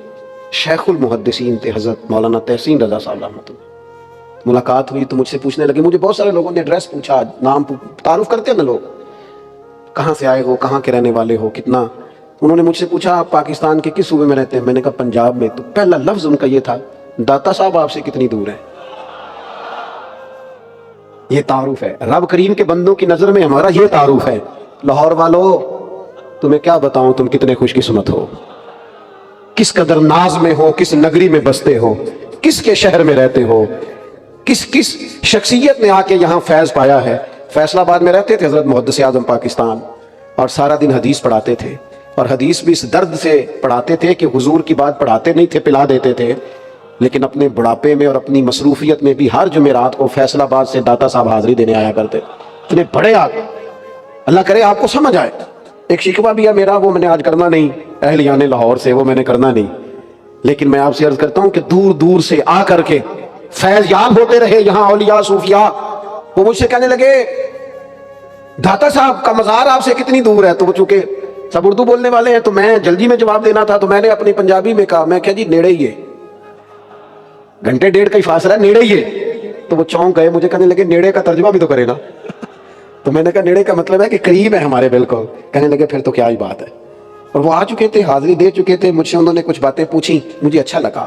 شیخ المحدثین تھے حضرت مولانا تحسین رضا صاحب رحمۃ اللہ۔ ملاقات ہوئی تو مجھ سے پوچھنے لگے، مجھے بہت سارے لوگوں نے ایڈریس پوچھا، نام تعارف کرتے ہیں نا لوگ، کہاں سے آئے ہو، کہاں کے رہنے والے ہو، کتنا۔ انہوں نے مجھ سے پوچھا آپ پاکستان کے کس صوبے میں رہتے ہیں، میں نے کہا پنجاب میں۔ تو پہلا لفظ ان کا یہ تھا داتا صاحب آپ سے کتنی دور ہے۔ یہ تعارف ہے، رب کریم کے بندوں کی نظر میں ہمارا یہ تعارف ہے۔ لاہور والو تمہیں کیا بتاؤں تم کتنے خوش قسمت ہو، کس قدر ناز میں ہو، کس نگری میں بستے ہو، کس کے شہر میں رہتے ہو، کس شخصیت نے آ کے یہاں فیض پایا ہے۔ فیصل آباد میں رہتے تھے حضرت محدث اعظم پاکستان، اور سارا دن حدیث پڑھاتے تھے، اور حدیث بھی اس درد سے پڑھاتے تھے کہ حضور کی بات پڑھاتے نہیں تھے، پلا دیتے تھے، لیکن اپنے بڑھاپے میں اور اپنی مصروفیت میں بھی ہر جمعرات کو فیصل آباد سے داتا صاحب حاضری دینے آیا کرتے۔ اتنے بڑے آدمی، اللہ کرے آپ کو سمجھ آئے۔ ایک شکوہ بھی ہے میرا، وہ میں نے آج کرنا نہیں، اہلیان لاہور سے، وہ میں نے کرنا نہیں، لیکن میں آپ سے عرض کرتا ہوں کہ دور دور سے آ کر کے فیض یاب ہوتے رہے یہاں اولیاء صوفیاء، وہ مجھ سے کہنے لگے داتا صاحب کا مزار آپ سے کتنی دور ہے؟ تو وہ چونکہ سب اردو بولنے والے ہیں تو میں جلدی میں جواب دینا تھا، تو میں نے اپنی پنجابی میں کہا، میں کہا جی نیڑے ہی ہے، گھنٹے ڈیڑھ کا ہی فاصلہ، نیڑے ہی ہے۔ تو وہ چونک گئے، مجھے کہنے لگے نیڑے کا ترجمہ بھی تو کرے نا۔ تو میں نے کہا نیڑے کا مطلب ہے کہ قریب ہے ہمارے بالکل۔ کہنے لگے پھر تو کیا ہی بات ہے۔ اور وہ آ چکے تھے، حاضری دے چکے تھے، مجھ سے انہوں نے کچھ باتیں پوچھی، مجھے اچھا لگا،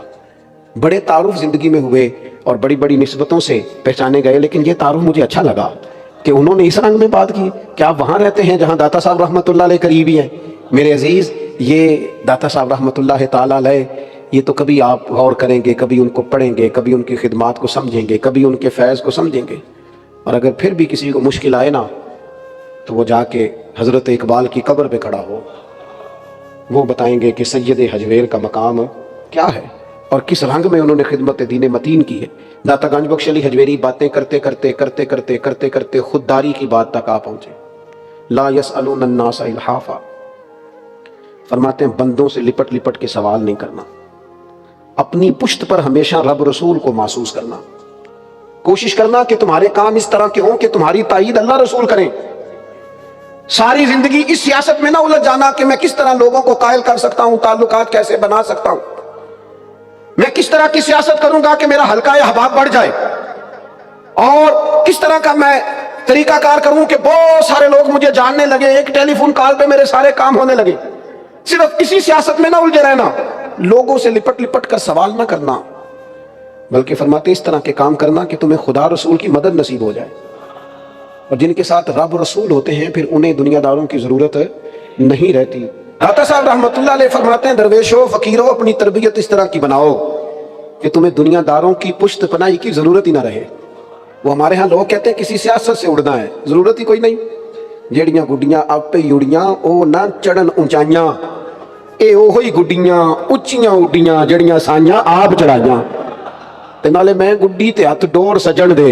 بڑے تعارف زندگی میں ہوئے اور بڑی بڑی نسبتوں سے پہچانے گئے، لیکن یہ تعارف مجھے اچھا لگا کہ انہوں نے اس رنگ میں بات کی کہ آپ وہاں رہتے ہیں جہاں داتا صاحب رحمۃ اللہ علیہ قریبی ہیں۔ میرے عزیز، یہ داتا صاحب رحمۃ اللہ تعالیٰ علیہ، یہ تو کبھی آپ غور کریں گے، کبھی ان کو پڑھیں گے، کبھی ان کی خدمات کو سمجھیں گے، کبھی ان کے فیض کو سمجھیں گے، اور اگر پھر بھی کسی کو مشکل آئے نا تو وہ جا کے حضرت اقبال کی قبر پہ کھڑا ہو، وہ بتائیں گے کہ سید حجویر کا مقام کیا ہے اور کس رنگ میں انہوں نے خدمت دین متین کی ہے۔ داتا گنج بخش علی حجویری باتیں کرتے کرتے کرتے کرتے کرتے کرتے خودداری کی بات تک آ پہنچے۔ لا یسألون الناس الحافا، فرماتے ہیں بندوں سے لپٹ لپٹ کے سوال نہیں کرنا، اپنی پشت پر ہمیشہ رب رسول کو محسوس کرنا، کوشش کرنا کہ تمہارے کام اس طرح کے ہوں کہ تمہاری تائید اللہ رسول کریں۔ ساری زندگی اس سیاست میں نہ الجھ جانا کہ میں کس طرح لوگوں کو قائل کر سکتا ہوں، تعلقات کیسے بنا سکتا ہوں، میں کس طرح کی سیاست کروں گا کہ میرا حلقہ احباب بڑھ جائے، اور کس طرح کا میں طریقہ کار کروں کہ بہت سارے لوگ مجھے جاننے لگے، ایک ٹیلی فون کال پہ میرے سارے کام ہونے لگے۔ صرف اسی سیاست میں نہ الجھے رہنا، لوگوں سے لپٹ لپٹ کر سوال نہ کرنا، بلکہ فرماتے اس طرح کے کام کرنا کہ تمہیں خدا رسول کی مدد نصیب ہو جائے۔ اور جن کے ساتھ رب رسول ہوتے ہیں پھر انہیں دنیا داروں کی ضرورت نہیں رہتی۔ داتا صاحب رحمۃ اللہ علیہ فرماتے ہیں درویشوں فقیروں اپنی تربیت اس طرح کی بناؤ کہ تمہیں دنیا داروں کی پشت پناہی کی ضرورت ہی نہ رہے۔ وہ ہمارے ہاں لوگ کہتے ہیں کسی سیاست سے اڑنا ہے، ضرورت ہی کوئی نہیں، جیڑیاں گڈیاں آپ پہ یوڑیاں او نہ چڑھن اونچائیاں، ਇਹ ਉਹੀ ਗੁੱਡੀਆਂ ਉੱਚੀਆਂ ਉੱਡੀਆਂ ਜਿਹੜੀਆਂ ਸਾਈਆਂ ਆਪ ਚੜਾਈਆਂ, ਤੇ ਨਾਲੇ ਮੈਂ ਗੁੱਡੀ ਤੇ ਹੱਥ ਡੋਰ ਸਜਣ ਦੇ,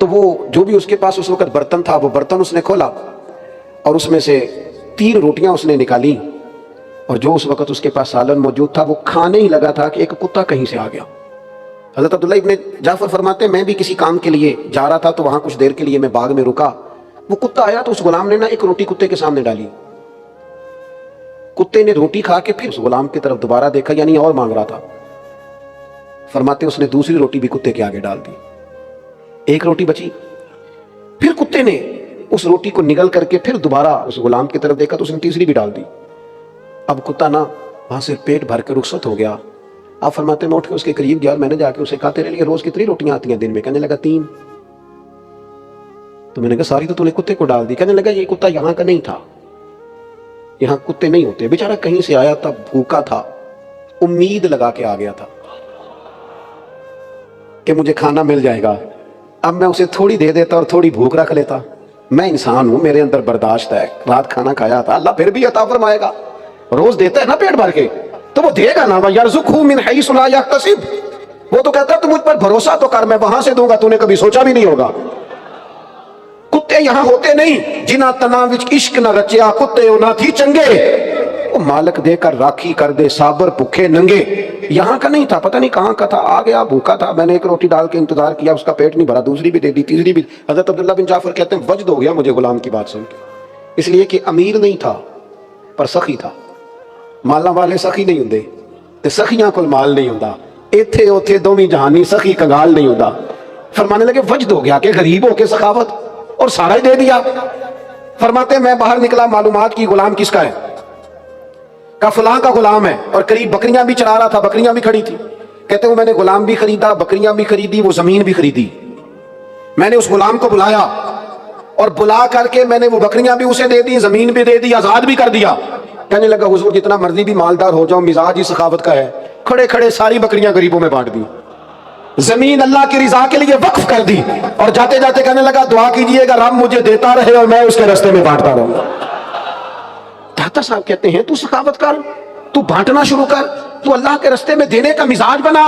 تو وہ جو بھی اس کے پاس اس وقت برتن تھا وہ برتن اس نے کھولا اور اس میں سے 3 روٹیاں اس نے نکالی، اور جو اس وقت اس کے پاس سالن موجود تھا وہ کھانے ہی لگا تھا کہ ایک کتا کہیں سے آ گیا۔ حضرت عبداللہ ابن جعفر فرماتے ہیں میں بھی کسی کام کے لیے جا رہا تھا تو وہاں کچھ دیر کے لیے میں باغ میں رکا، وہ کتا آیا تو اس غلام نے نا ایک روٹی کتے کے سامنے ڈالی، کتے نے روٹی کھا کے پھر اس غلام کی طرف دوبارہ دیکھا، یعنی اور مانگ رہا تھا۔ فرماتے اس نے دوسری روٹی بھی کتے کے آگے ڈال دی، ایک روٹی بچی، پھر کتے نے اس روٹی کو نگل کر کے پھر دوبارہ اس غلام کی طرف دیکھا تو اس نے تیسری بھی ڈال دی۔ اب کتا نا وہاں سے پیٹ بھر کے رخصت ہو گیا۔ آپ فرماتے میں اٹھ کے اس کے قریب گیا اور میں نے جا کے اسے کہا تیرے لیے روز کتنی روٹیاں آتی ہیں دن میں؟ کہنے لگا 3۔ تو میں نے کہا ساری تو نے کتے کو ڈال دی۔ کہنے لگا یہ کتا یہاں کا نہیں تھا، یہاں کتے نہیں ہوتے، بیچارہ کہیں سے آیا تھا، بھوکا تھا، امید لگا کے آ گیا تھا کہ مجھے کھانا مل جائے گا، اب میں اسے تھوڑی دے دیتا اور تھوڑی بھوک رکھ لیتا، میں انسان ہوں، میرے اندر برداشت ہے، رات کھانا کھایا تھا، اللہ پھر بھی عطا فرمائے گا، روز دیتا ہے نا پیٹ بھر کے تو وہ دے گا نا، وَيَرْزُقْهُ مِنْ حَيْثُ لَا يَحْتَسِبُ، وہ تو کہتا ہے تو مجھ پر بھروسہ تو کر، میں وہاں سے دوں گا، تو نے کبھی سوچا بھی نہیں ہوگا۔ کتے یہاں ہوتے نہیں، جنہ تنا وچ عشق نہ رچیا، کتے نہ تھی چنگے، وہ مالک دے کر راکھی کر دے صابر بھوکے ننگے، یہاں کا نہیں تھا، پتہ نہیں کہاں کا تھا، آ گیا بھوکا تھا، میں نے ایک روٹی ڈال کے انتظار کیا، اس کا پیٹ نہیں بھرا، دوسری بھی دے دی، تیسری بھی۔ حضرت عبداللہ بن جعفر کہتے ہیں وجد ہو گیا مجھے غلام کی بات سن کے، اس لیے کہ امیر نہیں تھا پر سخی تھا، مالاں والے سخی نہیں ہوندے تے سخیاں کول مال نہیں ہوندا، ایتھے اوتھے دوویں جہانی سخی کنگال نہیں ہوندا۔ فرمانے لگے وجد ہو گیا کہ غریب ہو کے سخاوت، اور سارا ہی دے دیا۔ فرماتے ہیں میں باہر نکلا، معلومات کی غلام کس کا ہے؟ کہا فلاں کا غلام ہے، اور قریب بکریاں بھی چرا رہا تھا، بکریاں بھی کھڑی تھی۔ کہتے ہیں میں نے غلام بھی خریدا، بکریاں بھی خریدی، وہ زمین بھی خریدی۔ میں نے اس غلام کو بلایا اور بلا کر کے میں نے وہ بکریاں بھی اسے دے دی، زمین بھی دے دی، آزاد بھی کر دیا۔ کہنے لگا حضور جتنا مرضی بھی مالدار ہو جاؤں، مزاج ہی سخاوت کا ہے، کھڑے کھڑے ساری بکریاں غریبوں میں بانٹ دی، زمین اللہ کی رضا کے لیے وقف کر دی، اور جاتے جاتے کہنے لگا دعا کیجئے گا رب مجھے دیتا رہے اور میں اس کے راستے میں بانٹتا رہوں گا۔ داتا صاحب کہتے ہیں تو سخاوت کر، تو بانٹنا شروع کر، تو اللہ کے راستے میں دینے کا مزاج بنا۔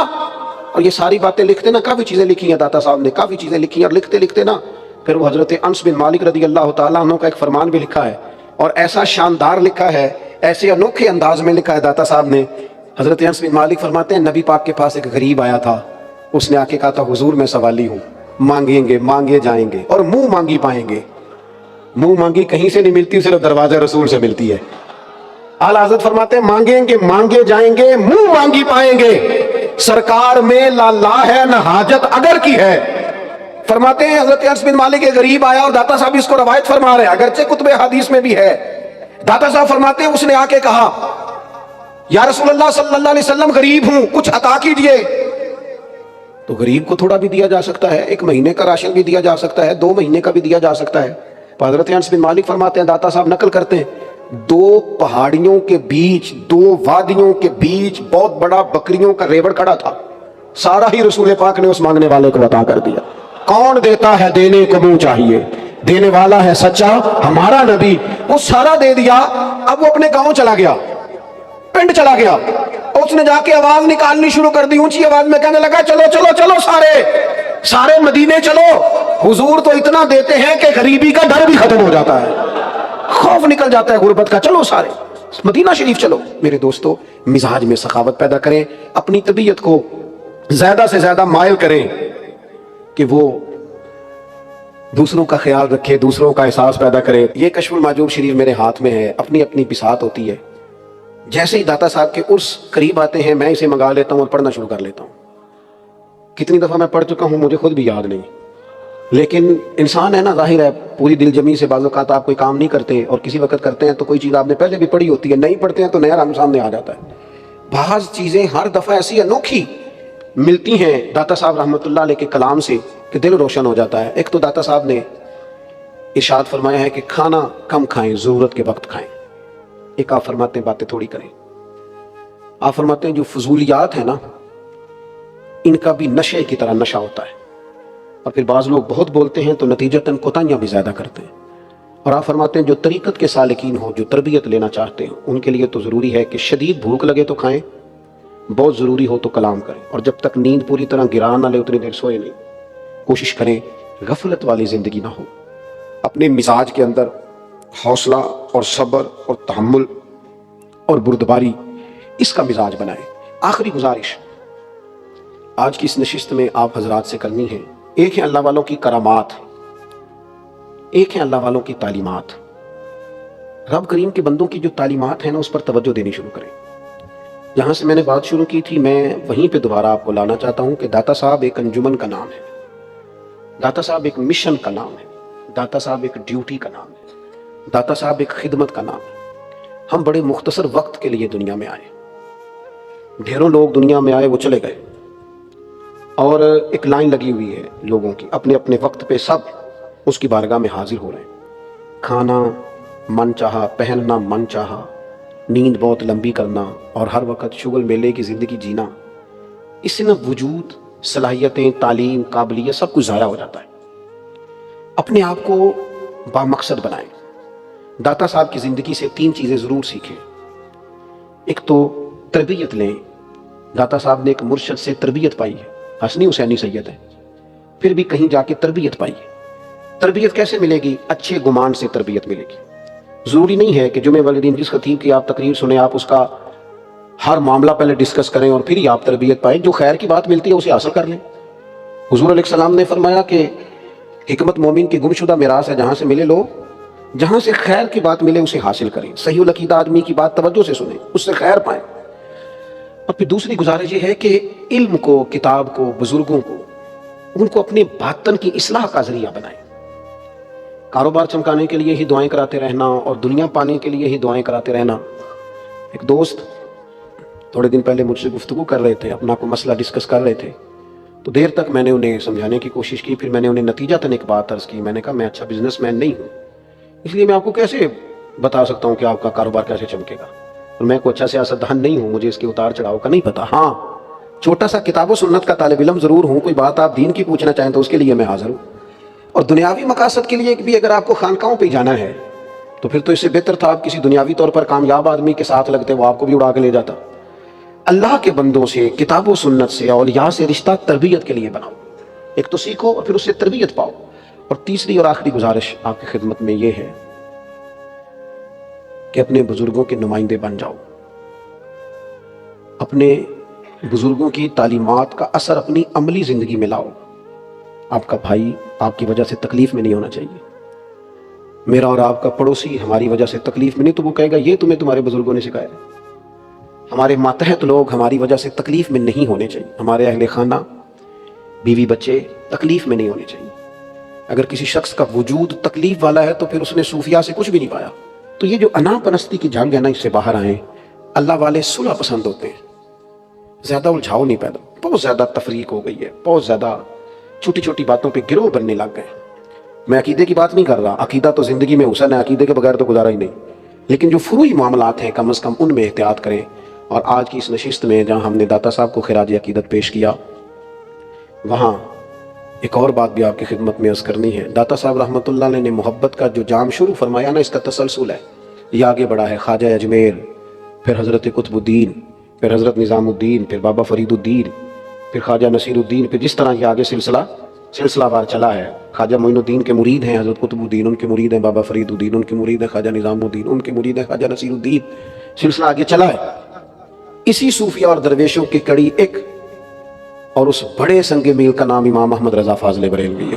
اور یہ ساری باتیں لکھتے نا، کافی چیزیں لکھی ہیں داتا صاحب نے، کافی چیزیں لکھی ہیں، اور لکھتے لکھتے نا پھر وہ حضرت انس بن مالک رضی اللہ تعالیٰ عنہ کا ایک فرمان بھی لکھا ہے، اور ایسا شاندار لکھا ہے، ایسے انوکھے انداز میں لکھا ہے داتا صاحب نے۔ حضرت انس بن مالک فرماتے ہیں نبی پاک کے پاس ایک غریب آیا تھا، اس نے آ کے کہا تھا حضور میں سوالی ہوں، مانگیں گے مانگے جائیں گے اور منہ مانگی پائیں گے۔ منہ مانگی کہیں سے نہیں ملتی، صرف دروازہ رسول سے ملتی ہے۔ اعلیٰ حضرت فرماتے ہیں مانگیں گے مانگے جائیں گے، منہ مانگی پائیں گے، سرکار میں لا لا ہے نہ حاجت اگر کی ہے۔ فرماتے ہیں حضرت انس بن مالک کے غریب آیا اور داتا صاحب اس کو روایت فرما رہے ہیں، اگرچہ کتب حدیث میں بھی ہے۔ داتا صاحب فرماتے ہیں اس نے آ کے کہا یا رسول اللہ صلی اللہ علیہ وسلم غریب ہوں، کچھ عطا کیجئے۔ تو غریب کو تھوڑا بھی دیا جا سکتا ہے، 1 مہینے کا راشن بھی دیا جا سکتا ہے، 2 مہینے کا بھی دیا جا سکتا ہے۔ حضرت انس بن مالک فرماتے ہیں داتا صاحب نقل کرتے ہیں 2 پہاڑیوں کے بیچ، 2 وادیوں کے بیچ بہت بڑا بکریوں کا ریوڑ کھڑا تھا، سارا ہی رسول پاک نے اس مانگنے والے کو عطا کر دیا۔ کون دیتا ہے دینے کو منہ چاہیے، دینے والا ہے سچا ہمارا نبی، وہ سارا دے دیا۔ اب وہ اپنے گاؤں چلا گیا، پنڈ چلا گیا، اس نے جا کے آواز نکالنی شروع کر دی اونچی آواز میں، کہنے لگا چلو چلو چلو سارے مدینے چلو، حضور تو اتنا دیتے ہیں کہ غریبی کا ڈر بھی ختم ہو جاتا ہے، خوف نکل جاتا ہے غربت کا، چلو سارے مدینہ شریف چلو۔ میرے دوستو مزاج میں سخاوت پیدا کریں، اپنی طبیعت کو زیادہ سے زیادہ مائل کریں کہ وہ دوسروں کا خیال رکھے، دوسروں کا احساس پیدا کرے۔ یہ کشف المحجوب شریف میرے ہاتھ میں ہے، اپنی اپنی بساط ہوتی ہے، جیسے ہی داتا صاحب کے عرس قریب آتے ہیں میں اسے منگا لیتا ہوں اور پڑھنا شروع کر لیتا ہوں۔ کتنی دفعہ میں پڑھ چکا ہوں مجھے خود بھی یاد نہیں، لیکن انسان ہے نا، ظاہر ہے پوری دل جمی سے بعض اوقات آپ کوئی کام نہیں کرتے، اور کسی وقت کرتے ہیں تو کوئی چیز آپ نے پہلے بھی پڑھی ہوتی ہے، نہیں پڑھتے ہیں تو نیا رام سامنے آ جاتا ہے۔ بعض چیزیں ہر دفعہ ایسی انوکھی ملتی ہیں داتا صاحب رحمۃ اللہ علیہ کے کلام سے کہ دل روشن ہو جاتا ہے۔ ایک تو داتا صاحب نے ارشاد فرمایا ہے کہ کھانا کم کھائیں، ضرورت کے وقت کھائیں۔ ایک آپ فرماتے ہیں باتیں تھوڑی کریں، آپ فرماتے ہیں جو فضولیات ہیں نا ان کا بھی نشے کی طرح نشہ ہوتا ہے، اور پھر بعض لوگ بہت بولتے ہیں تو نتیجتاً کوتاہیاں بھی زیادہ کرتے ہیں۔ اور آپ فرماتے ہیں جو طریقت کے سالکین ہوں، جو تربیت لینا چاہتے ہیں، ان کے لیے تو ضروری ہے کہ شدید بھوک لگے تو کھائیں، بہت ضروری ہو تو کلام کریں، اور جب تک نیند پوری طرح گرا نہ لے اتنی دیر سوئے نہیں۔ کوشش کریں غفلت والی زندگی نہ ہو، اپنے مزاج کے اندر حوصلہ اور صبر اور تحمل اور بردباری اس کا مزاج بنائیں۔ آخری گزارش آج کی اس نشست میں آپ حضرات سے کرنی ہے، ایک ہے اللہ والوں کی کرامات، ایک ہے اللہ والوں کی تعلیمات۔ رب کریم کے بندوں کی جو تعلیمات ہیں نا، اس پر توجہ دینی شروع کریں۔ جہاں سے میں نے بات شروع کی تھی، میں وہیں پہ دوبارہ آپ کو لانا چاہتا ہوں کہ داتا صاحب ایک انجمن کا نام ہے، داتا صاحب ایک مشن کا نام ہے، داتا صاحب ایک ڈیوٹی کا نام ہے، داتا صاحب ایک خدمت کا نام ہے۔ ہم بڑے مختصر وقت کے لیے دنیا میں آئے، ڈھیروں لوگ دنیا میں آئے، وہ چلے گئے، اور ایک لائن لگی ہوئی ہے لوگوں کی، اپنے اپنے وقت پہ سب اس کی بارگاہ میں حاضر ہو رہے ہیں۔ کھانا من چاہا، پہننا من چاہا، نیند بہت لمبی کرنا، اور ہر وقت شغل میلے کی زندگی جینا، اس سے نہ وجود، صلاحیتیں، تعلیم، قابلیت سب کچھ ضائع ہو جاتا ہے۔ اپنے آپ کو بامقصد بنائیں۔ داتا صاحب کی زندگی سے 3 چیزیں ضرور سیکھیں۔ ایک تو تربیت لیں، داتا صاحب نے ایک مرشد سے تربیت پائی ہے، حسنی حسینی سید ہے، پھر بھی کہیں جا کے تربیت پائی ہے۔ تربیت کیسے ملے گی؟ اچھے گمان سے تربیت ملے گی۔ ضروری نہیں ہے کہ جمعے والے دن جس خطیب کی آپ تقریر سنیں، آپ اس کا ہر معاملہ پہلے ڈسکس کریں اور پھر ہی آپ تربیت پائیں۔ جو خیر کی بات ملتی ہے اسے حاصل کر لیں۔ حضور علیہ السلام نے فرمایا کہ حکمت مومن کی گمشدہ میراث ہے، جہاں سے ملے لو، جہاں سے خیر کی بات ملے اسے حاصل کریں۔ صحیح العقیدہ آدمی کی بات توجہ سے سنیں، اس سے خیر پائیں۔ اور پھر دوسری گزارش یہ ہے کہ علم کو، کتاب کو، بزرگوں کو، ان کو اپنے باطن کی اصلاح کا ذریعہ بنائیں۔ کاروبار چمکانے کے لیے ہی دعائیں کراتے رہنا اور دنیا پانے کے لیے ہی دعائیں کراتے رہنا۔ ایک دوست تھوڑے دن پہلے مجھ سے گفتگو کر رہے تھے، اپنا کوئی مسئلہ ڈسکس کر رہے تھے، تو دیر تک میں نے انہیں سمجھانے کی کوشش کی، پھر میں نے انہیں نتیجتاً ایک بات عرض کی۔ میں نے کہا میں اچھا بزنس مین نہیں ہوں، اس لیے میں آپ کو کیسے بتا سکتا ہوں کہ آپ کا کاروبار کیسے چمکے گا، اور میں کوئی اچھا سیاستدان نہیں ہوں، مجھے اس کے اتار چڑھاؤ کا نہیں پتا۔ ہاں، چھوٹا سا کتاب و سنت کا طالب علم ضرور ہوں، کوئی بات آپ دین کی پوچھنا چاہیں تو اس کے لیے میں حاضر ہوں، اور دنیاوی مقاصد کے لیے بھی اگر آپ کو خانقاہوں پہ جانا ہے تو پھر تو اس سے بہتر تھا آپ کسی دنیاوی طور پر کامیاب آدمی کے ساتھ لگتے، وہ آپ کو بھی اڑا کے لے جاتا۔ اللہ کے بندوں سے، کتاب و سنت سے، اولیاء سے رشتہ تربیت کے لیے بناؤ۔ ایک تو سیکھو اور پھر اس سے تربیت پاؤ۔ اور تیسری اور آخری گزارش آپ کی خدمت میں یہ ہے کہ اپنے بزرگوں کے نمائندے بن جاؤ، اپنے بزرگوں کی تعلیمات کا اثر اپنی عملی زندگی میں لاؤ۔ آپ کا بھائی آپ کی وجہ سے تکلیف میں نہیں ہونا چاہیے، میرا اور آپ کا پڑوسی ہماری وجہ سے تکلیف میں نہیں، تو وہ کہے گا یہ تمہیں تمہارے بزرگوں نے سکھایا۔ ہمارے ماتحت لوگ ہماری وجہ سے تکلیف میں نہیں ہونے چاہیے، ہمارے اہل خانہ، بیوی بچے تکلیف میں نہیں ہونے چاہیے۔ اگر کسی شخص کا وجود تکلیف والا ہے تو پھر اس نے صوفیاء سے کچھ بھی نہیں پایا۔ تو یہ جو انا پرستی کی جنگ ہے نا، اس سے باہر آئیں۔ اللہ والے صلح پسند ہوتے ہیں، زیادہ الجھاؤ نہیں پیدا، بہت زیادہ تفریق ہو گئی ہے، بہت زیادہ چھوٹی چھوٹی باتوں پہ گروہ بننے لگ گئے۔ میں عقیدے کی بات نہیں کر رہا، عقیدہ تو زندگی میں حسن ہے، عقیدے کے بغیر تو گزارا ہی نہیں، لیکن جو فروعی معاملات ہیں کم از کم ان میں احتیاط کریں۔ اور آج کی اس نشست میں جہاں ہم نے داتا صاحب کو خراج عقیدت پیش کیا، وہاں ایک اور بات بھی آپ کی خدمت میں عرض کرنی ہے۔ داتا صاحب رحمۃ اللہ علیہ نے محبت کا جو جام شروع فرمایا نا، اس کا تسلسل ہے، یہ آگے بڑھا ہے۔ خواجہ اجمیر، پھر حضرت قطب الدین، پھر حضرت نظام الدین، پھر بابا فرید الدین، پھر خواجہ نصیر الدین، پھر جس طرح یہ آگے سلسلہ وار چلا ہے۔ خواجہ معین الدین کے مرید ہیں حضرت قطب الدین، ان کے مرید ہیں بابا فرید الدین، ان کے مرید ہیں خواجہ نظام الدین، ان کے مرید ہیں خواجہ نصیر الدین، سلسلہ آگے چلا ہے۔ اسی صوفیہ اور درویشوں کی کڑی ایک اور اس بڑے سنگ میل کا نام امام احمد رضا فاضل بریلوی ہے۔